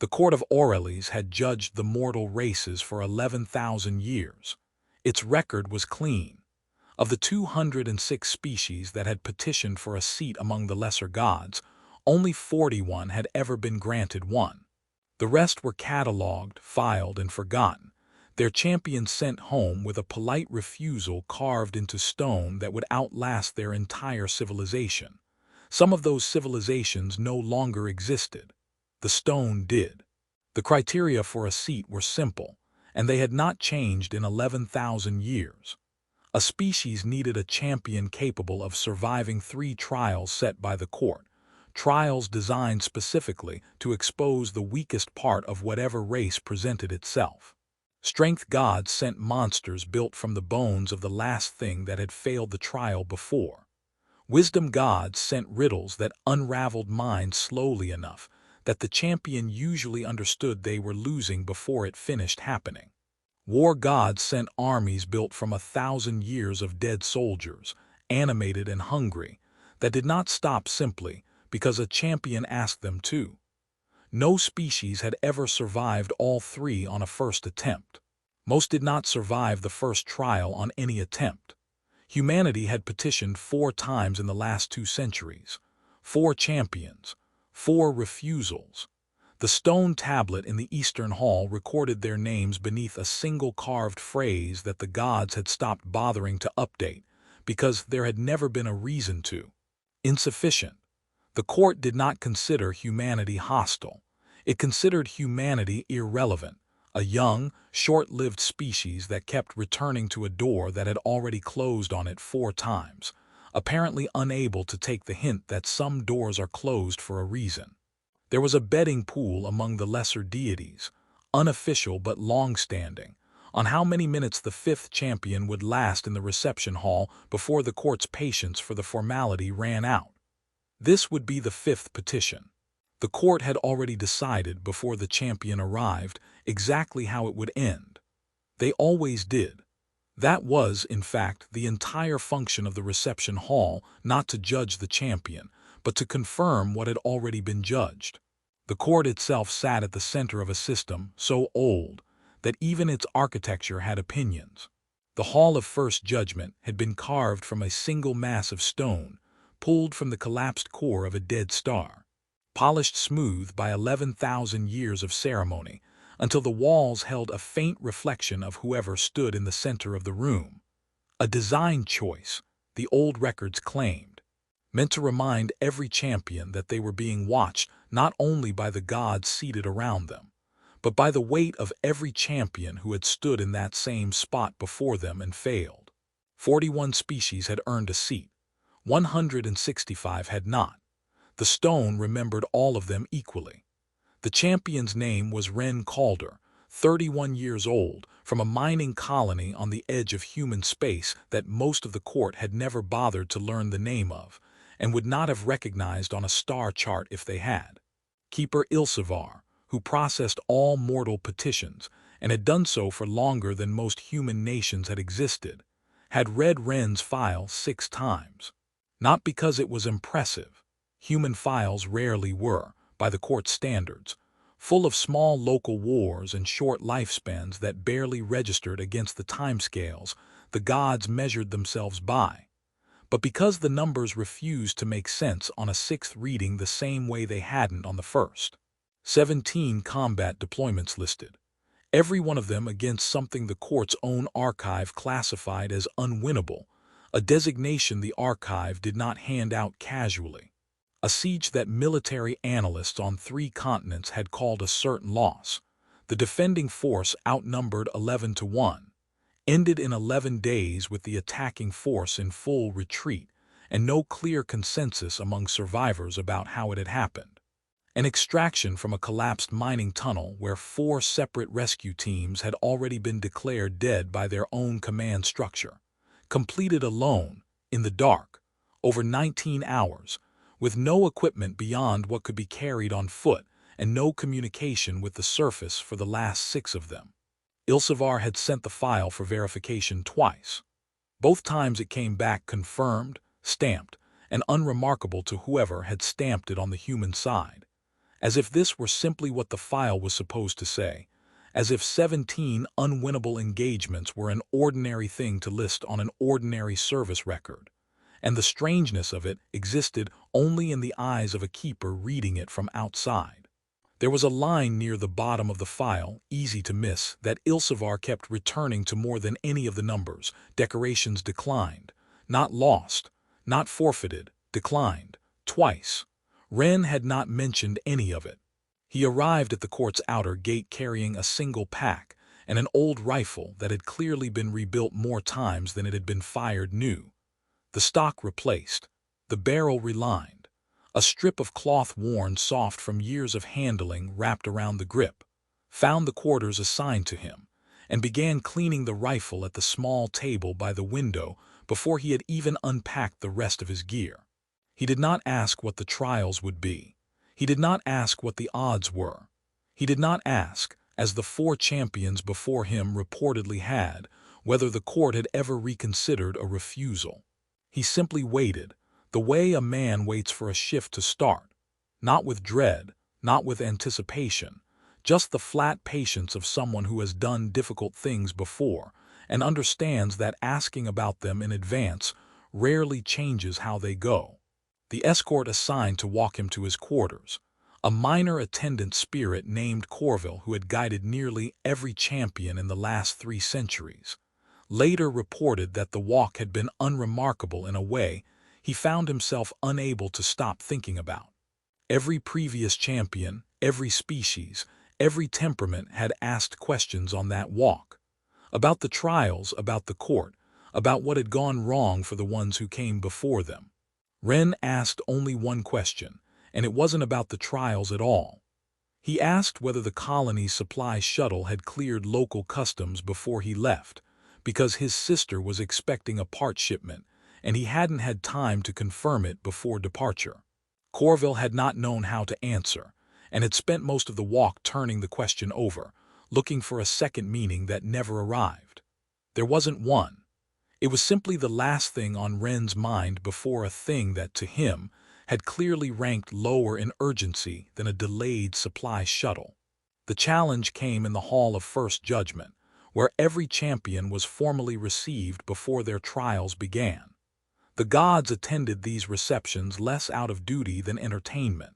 The court of Aurelis had judged the mortal races for 11,000 years. Its record was clean. Of the 206 species that had petitioned for a seat among the lesser gods, only 41 had ever been granted one. The rest were catalogued, filed, and forgotten, their champions sent home with a polite refusal carved into stone that would outlast their entire civilization. Some of those civilizations no longer existed. The stone did. The criteria for a seat were simple, and they had not changed in 11,000 years. A species needed a champion capable of surviving 3 trials set by the court, trials designed specifically to expose the weakest part of whatever race presented itself. Strength gods sent monsters built from the bones of the last thing that had failed the trial before. Wisdom gods sent riddles that unraveled minds slowly enough that the champion usually understood they were losing before it finished happening. War gods sent armies built from 1,000 years of dead soldiers, animated and hungry, that did not stop simply because a champion asked them to. No species had ever survived all 3 on a first attempt. Most did not survive the first trial on any attempt. Humanity had petitioned 4 times in the last 2 centuries. 4 champions, 4 refusals. The stone tablet in the Eastern Hall recorded their names beneath a single carved phrase that the gods had stopped bothering to update because there had never been a reason to. Insufficient. The court did not consider humanity hostile. It considered humanity irrelevant, a young, short-lived species that kept returning to a door that had already closed on it 4 times, apparently unable to take the hint that some doors are closed for a reason. There was a betting pool among the lesser deities, unofficial but long-standing, on how many minutes the 5th champion would last in the reception hall before the court's patience for the formality ran out. This would be the 5th petition. The court had already decided before the champion arrived exactly how it would end. They always did. That was, in fact, the entire function of the reception hall, not to judge the champion, but to confirm what had already been judged. The court itself sat at the center of a system so old that even its architecture had opinions. The Hall of First Judgment had been carved from a single mass of stone, pulled from the collapsed core of a dead star, polished smooth by 11,000 years of ceremony, until the walls held a faint reflection of whoever stood in the center of the room. A design choice, the old records claimed, meant to remind every champion that they were being watched not only by the gods seated around them, but by the weight of every champion who had stood in that same spot before them and failed. 41 species had earned a seat. 165 had not. The stone remembered all of them equally. The champion's name was Ren Calder, 31 years old, from a mining colony on the edge of human space that most of the court had never bothered to learn the name of, and would not have recognized on a star chart if they had. Keeper Ilsevar, who processed all mortal petitions, and had done so for longer than most human nations had existed, had read Ren's file 6 times. Not because it was impressive. Human files rarely were, by the court's standards, full of small local wars and short lifespans that barely registered against the timescales the gods measured themselves by, but because the numbers refused to make sense on a 6th reading the same way they hadn't on the first. 17 combat deployments listed, every one of them against something the court's own archive classified as unwinnable, a designation the archive did not hand out casually. A siege that military analysts on 3 continents had called a certain loss. The defending force outnumbered 11-1, ended in 11 days with the attacking force in full retreat, and no clear consensus among survivors about how it had happened. An extraction from a collapsed mining tunnel where 4 separate rescue teams had already been declared dead by their own command structure, completed alone, in the dark, over 19 hours, with no equipment beyond what could be carried on foot and no communication with the surface for the last 6 of them. Ilsevar had sent the file for verification twice. Both times it came back confirmed, stamped, and unremarkable to whoever had stamped it on the human side. as if this were simply what the file was supposed to say, as if 17 unwinnable engagements were an ordinary thing to list on an ordinary service record, and the strangeness of it existed only in the eyes of a keeper reading it from outside. There was a line near the bottom of the file, easy to miss, that Ilsevar kept returning to more than any of the numbers. Decorations declined. Not lost, not forfeited, declined. Twice. Wren had not mentioned any of it. He arrived at the court's outer gate carrying a single pack and an old rifle that had clearly been rebuilt more times than it had been fired new. The stock replaced, the barrel relined, a strip of cloth worn soft from years of handling wrapped around the grip, found the quarters assigned to him, and began cleaning the rifle at the small table by the window before he had even unpacked the rest of his gear. He did not ask what the trials would be. He did not ask what the odds were. He did not ask, as the 4 champions before him reportedly had, whether the court had ever reconsidered a refusal. He simply waited, the way a man waits for a shift to start, not with dread, not with anticipation, just the flat patience of someone who has done difficult things before and understands that asking about them in advance rarely changes how they go. The escort assigned to walk him to his quarters, a minor attendant spirit named Corville who had guided nearly every champion in the last 3 centuries, later reported that the walk had been unremarkable in a way he found himself unable to stop thinking about. Every previous champion, every species, every temperament had asked questions on that walk, about the trials, about the court, about what had gone wrong for the ones who came before them. Wren asked only one question, and it wasn't about the trials at all. He asked whether the colony's supply shuttle had cleared local customs before he left, because his sister was expecting a part shipment, and he hadn't had time to confirm it before departure. Corville had not known how to answer, and had spent most of the walk turning the question over, looking for a second meaning that never arrived. There wasn't one. It was simply the last thing on Wren's mind before a thing that, to him, had clearly ranked lower in urgency than a delayed supply shuttle. The challenge came in the Hall of First Judgment, where every champion was formally received before their trials began. The gods attended these receptions less out of duty than entertainment,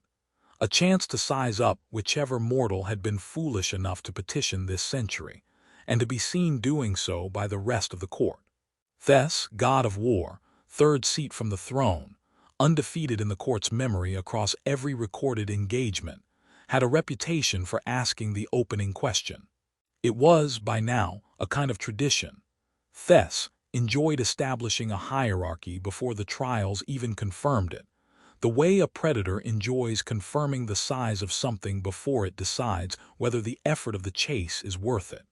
a chance to size up whichever mortal had been foolish enough to petition this century, and to be seen doing so by the rest of the court. Thes, god of war, 3rd seat from the throne, undefeated in the court's memory across every recorded engagement, had a reputation for asking the opening question. It was, by now, a kind of tradition. Thes enjoyed establishing a hierarchy before the trials even confirmed it, the way a predator enjoys confirming the size of something before it decides whether the effort of the chase is worth it.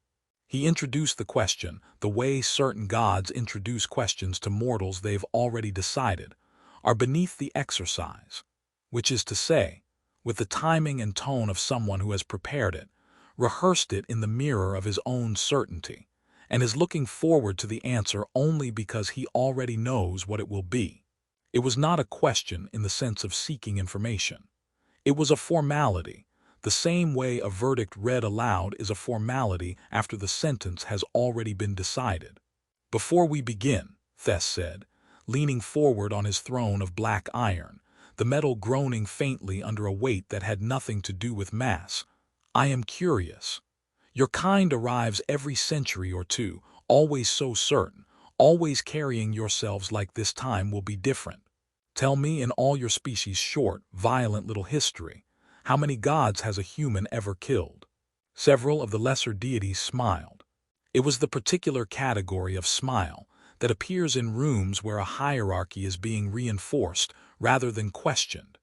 He introduced the question the way certain gods introduce questions to mortals they've already decided are beneath the exercise, which is to say, with the timing and tone of someone who has prepared it, rehearsed it in the mirror of his own certainty, and is looking forward to the answer only because he already knows what it will be. It was not a question in the sense of seeking information. It was a formality, the same way a verdict read aloud is a formality after the sentence has already been decided. "Before we begin," Thes said, leaning forward on his throne of black iron, the metal groaning faintly under a weight that had nothing to do with mass, "I am curious. Your kind arrives every century or two, always so certain, always carrying yourselves like this time will be different. Tell me in all your species' short, violent little history, how many gods has a human ever killed?" Several of the lesser deities smiled. It was the particular category of smile that appears in rooms where a hierarchy is being reinforced rather than questioned.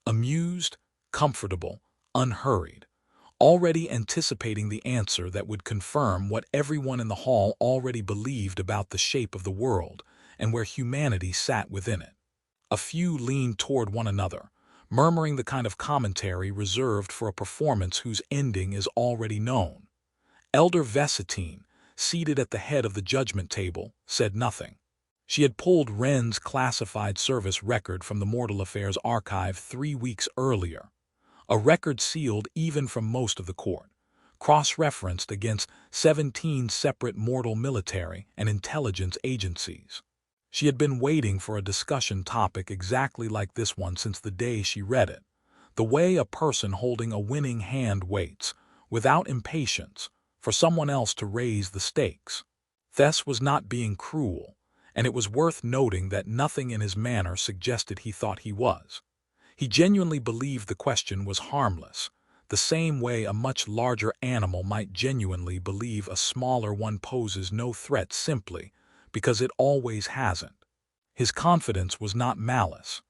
Amused, comfortable, unhurried, already anticipating the answer that would confirm what everyone in the hall already believed about the shape of the world and where humanity sat within it. A few leaned toward one another, murmuring the kind of commentary reserved for a performance whose ending is already known. Elder Vesitine, seated at the head of the judgment table, said nothing. She had pulled Wren's classified service record from the Mortal Affairs archive 3 weeks earlier, a record sealed even from most of the court, cross-referenced against 17 separate mortal military and intelligence agencies. She had been waiting for a discussion topic exactly like this one since the day she read it, the way a person holding a winning hand waits, without impatience, for someone else to raise the stakes. Thess was not being cruel, and it was worth noting that nothing in his manner suggested he thought he was. He genuinely believed the question was harmless, the same way a much larger animal might genuinely believe a smaller one poses no threat simply because it always hasn't. His confidence was not malice.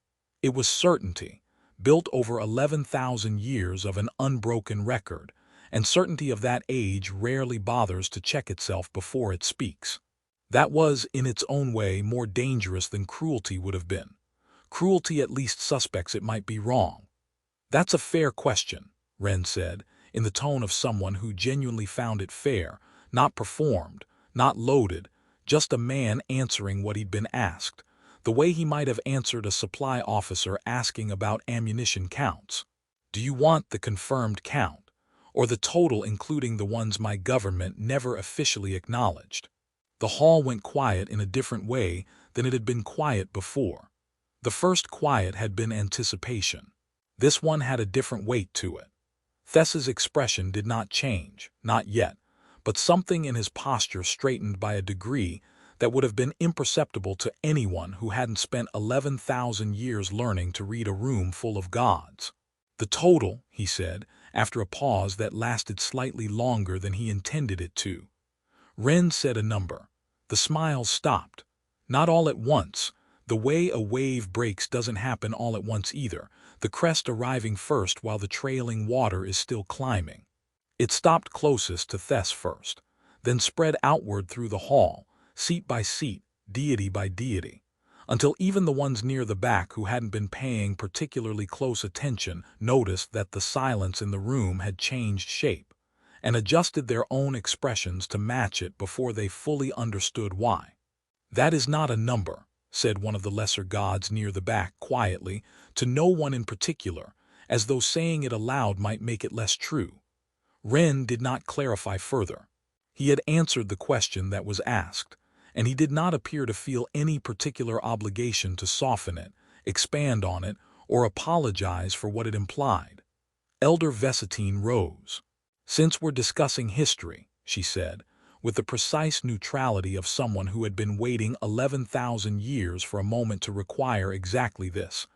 It was certainty, built over 11,000 years of an unbroken record, and certainty of that age rarely bothers to check itself before it speaks. That was, in its own way, more dangerous than cruelty would have been. Cruelty at least suspects it might be wrong. "That's a fair question," Wren said, in the tone of someone who genuinely found it fair, not performed, not loaded, just a man answering what he'd been asked, the way he might have answered a supply officer asking about ammunition counts. "Do you want the confirmed count, or the total including the ones my government never officially acknowledged?" The hall went quiet in a different way than it had been quiet before. The first quiet had been anticipation. This one had a different weight to it. Thess's expression did not change, not yet, but something in his posture straightened by a degree that would have been imperceptible to anyone who hadn't spent 11,000 years learning to read a room full of gods. "The total," he said, after a pause that lasted slightly longer than he intended it to. Wren said a number. The smiles stopped. Not all at once. The way a wave breaks doesn't happen all at once either, the crest arriving first while the trailing water is still climbing. It stopped closest to Thess first, then spread outward through the hall, seat by seat, deity by deity, until even the ones near the back who hadn't been paying particularly close attention noticed that the silence in the room had changed shape, and adjusted their own expressions to match it before they fully understood why. "That is not a number," said one of the lesser gods near the back quietly, to no one in particular, as though saying it aloud might make it less true. Wren did not clarify further. He had answered the question that was asked, and he did not appear to feel any particular obligation to soften it, expand on it, or apologize for what it implied. Elder Vesitine rose. "Since we're discussing history," she said, with the precise neutrality of someone who had been waiting 11,000 years for a moment to require exactly this,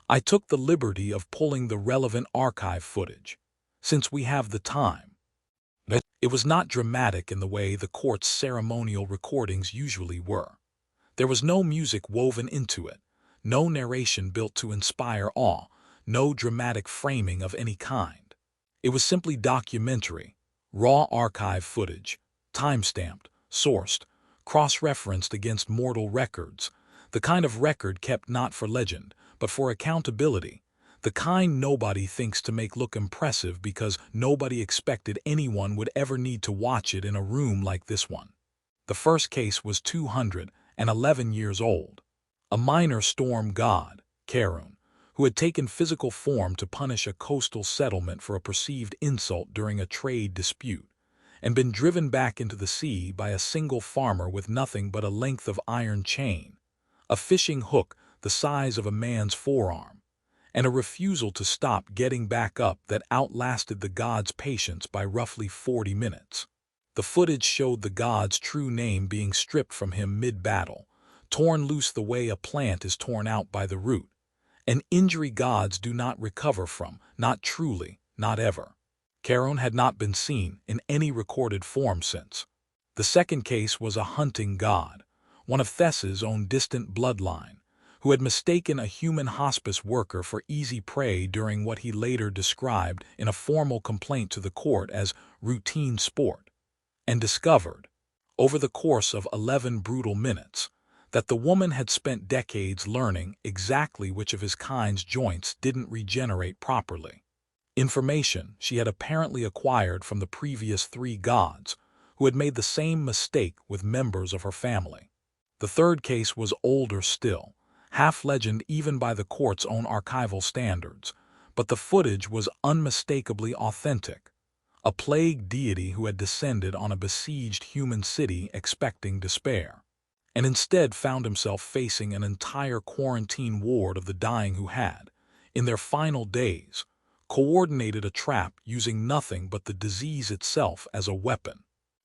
"I took the liberty of pulling the relevant archive footage, since we have the time." It was not dramatic in the way the court's ceremonial recordings usually were. There was no music woven into it, no narration built to inspire awe, no dramatic framing of any kind. It was simply documentary, raw archive footage, time-stamped, sourced, cross-referenced against mortal records, the kind of record kept not for legend, but for accountability, the kind nobody thinks to make look impressive because nobody expected anyone would ever need to watch it in a room like this one. The first case was 211 years old. A minor storm god, Karun, who had taken physical form to punish a coastal settlement for a perceived insult during a trade dispute, and been driven back into the sea by a single farmer with nothing but a length of iron chain, a fishing hook the size of a man's forearm, and a refusal to stop getting back up that outlasted the god's patience by roughly 40 minutes. The footage showed the god's true name being stripped from him mid-battle, torn loose the way a plant is torn out by the root, an injury gods do not recover from, not truly, not ever. Karun had not been seen in any recorded form since. The second case was a hunting god, one of Thess's own distant bloodline, who had mistaken a human hospice worker for easy prey during what he later described in a formal complaint to the court as routine sport, and discovered, over the course of 11 brutal minutes, that the woman had spent decades learning exactly which of his kind's joints didn't regenerate properly. Information she had apparently acquired from the previous 3 gods, who had made the same mistake with members of her family. The third case was older still, half legend even by the court's own archival standards, but the footage was unmistakably authentic. A plague deity who had descended on a besieged human city expecting despair, and instead found himself facing an entire quarantine ward of the dying who had, in their final days, coordinated a trap using nothing but the disease itself as a weapon,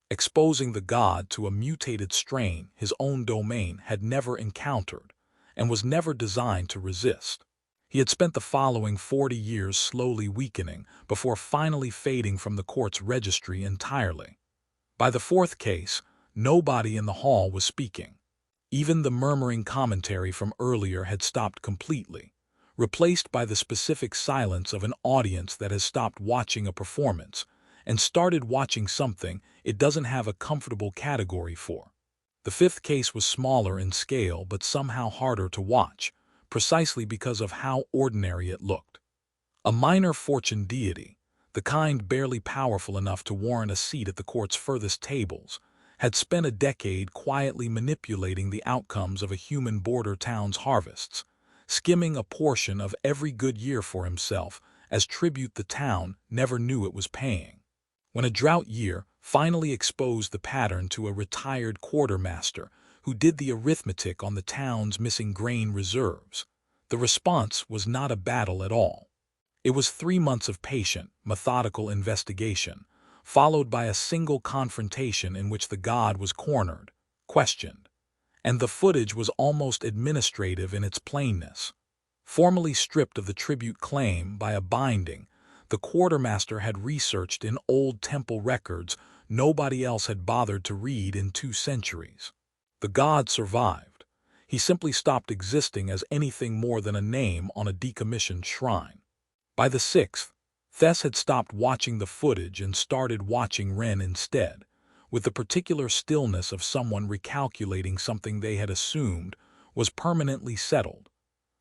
exposing the god to a mutated strain his own domain had never encountered and was never designed to resist. He had spent the following 40 years slowly weakening before finally fading from the court's registry entirely. By the fourth case, nobody in the hall was speaking. Even the murmuring commentary from earlier had stopped completely, replaced by the specific silence of an audience that has stopped watching a performance and started watching something it doesn't have a comfortable category for. The fifth case was smaller in scale but somehow harder to watch, precisely because of how ordinary it looked. A minor fortune deity, the kind barely powerful enough to warrant a seat at the court's furthest tables, had spent a decade quietly manipulating the outcomes of a human border town's harvests, skimming a portion of every good year for himself as tribute the town never knew it was paying. When a drought year finally exposed the pattern to a retired quartermaster who did the arithmetic on the town's missing grain reserves, the response was not a battle at all. It was 3 months of patient, methodical investigation, followed by a single confrontation in which the god was cornered, questioned, and the footage was almost administrative in its plainness. Formally stripped of the tribute claim by a binding, the quartermaster had researched in old temple records nobody else had bothered to read in 2 centuries. The god survived. He simply stopped existing as anything more than a name on a decommissioned shrine. By the 6th, Thess had stopped watching the footage and started watching Ren instead, with the particular stillness of someone recalculating something they had assumed was permanently settled.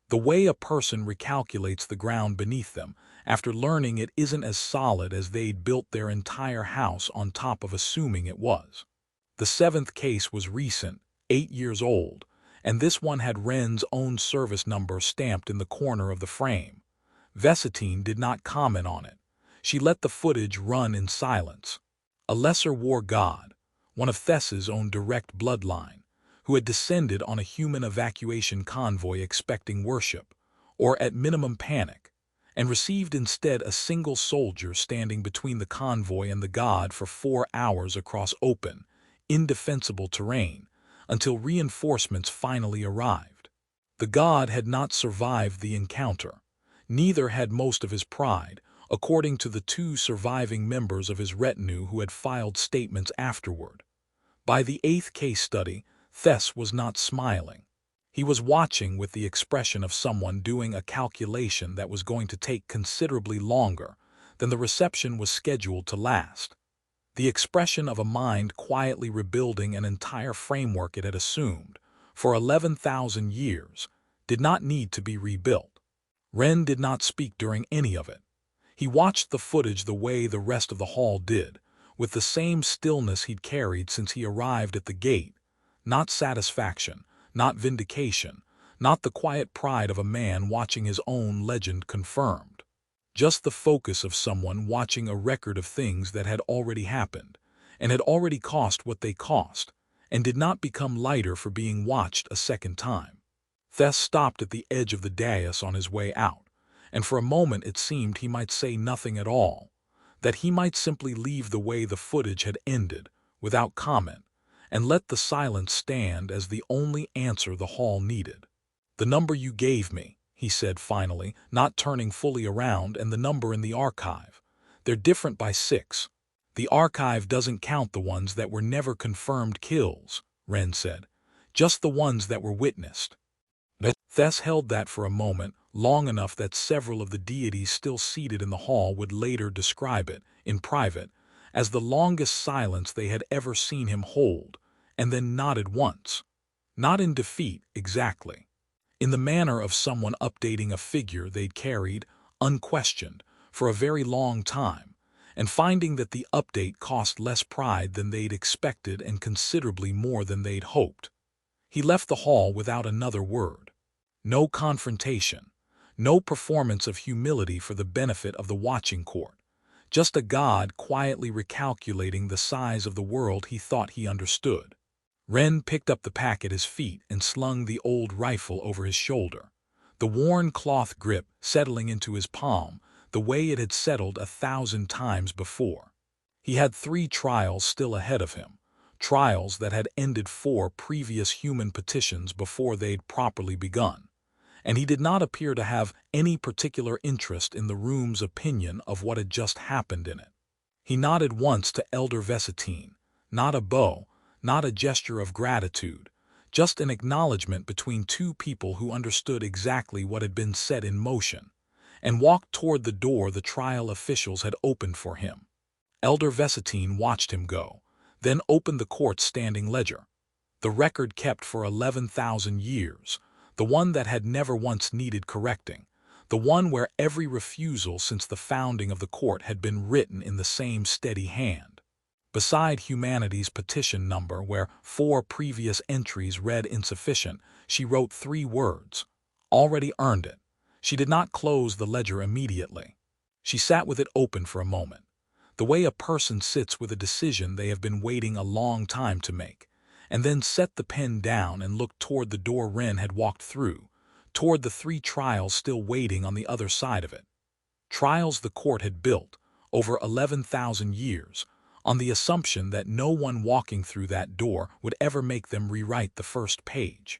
The way a person recalculates the ground beneath them after learning it isn't as solid as they'd built their entire house on top of assuming it was. The 7th case was recent, 8 years old, and this one had Ren's own service number stamped in the corner of the frame. Vesitine did not comment on it. She let the footage run in silence. A lesser war god, one of Thess's own direct bloodline, who had descended on a human evacuation convoy expecting worship, or at minimum panic, and received instead a single soldier standing between the convoy and the god for 4 hours across open, indefensible terrain, until reinforcements finally arrived. The god had not survived the encounter. Neither had most of his pride, according to the 2 surviving members of his retinue who had filed statements afterward. By the 8th case study, Thess was not smiling. He was watching with the expression of someone doing a calculation that was going to take considerably longer than the reception was scheduled to last. The expression of a mind quietly rebuilding an entire framework it had assumed, for 11,000 years, did not need to be rebuilt. Ren did not speak during any of it. He watched the footage the way the rest of the hall did, with the same stillness he'd carried since he arrived at the gate. Not satisfaction, not vindication, not the quiet pride of a man watching his own legend confirmed. Just the focus of someone watching a record of things that had already happened, and had already cost what they cost, and did not become lighter for being watched a second time. Thess stopped at the edge of the dais on his way out, and for a moment it seemed he might say nothing at all, that he might simply leave the way the footage had ended, without comment, and let the silence stand as the only answer the hall needed. "The number you gave me," he said finally, not turning fully around, "and the number in the archive. They're different by 6. The archive doesn't count the ones that were never confirmed kills," Ren said, "just the ones that were witnessed." Thess held that for a moment, long enough that several of the deities still seated in the hall would later describe it, in private, as the longest silence they had ever seen him hold, and then nodded once. Not in defeat, exactly. In the manner of someone updating a figure they'd carried, unquestioned, for a very long time, and finding that the update cost less pride than they'd expected and considerably more than they'd hoped. He left the hall without another word. No confrontation, No performance of humility for the benefit of the watching court. Just a god quietly recalculating the size of the world he thought he understood. Ren picked up the pack at his feet and slung the old rifle over his shoulder, the worn cloth grip settling into his palm the way it had settled 1,000 times before. He had 3 trials still ahead of him, trials that had ended 4 previous human petitions before they'd properly begun, and he did not appear to have any particular interest in the room's opinion of what had just happened in it. He nodded once to Elder Vesitine, not a bow, not a gesture of gratitude, just an acknowledgement between 2 people who understood exactly what had been set in motion, and walked toward the door the trial officials had opened for him. Elder Vesitine watched him go, then opened the court's standing ledger, the record kept for 11,000 years, the one that had never once needed correcting, the one where every refusal since the founding of the court had been written in the same steady hand. Beside humanity's petition number, where 4 previous entries read insufficient, she wrote 3 words, "Already earned it." She did not close the ledger immediately. She sat with it open for a moment, the way a person sits with a decision they have been waiting a long time to make, and then set the pen down and looked toward the door Ren had walked through, toward the 3 trials still waiting on the other side of it. Trials the court had built, over 11,000 years, on the assumption that no one walking through that door would ever make them rewrite the first page.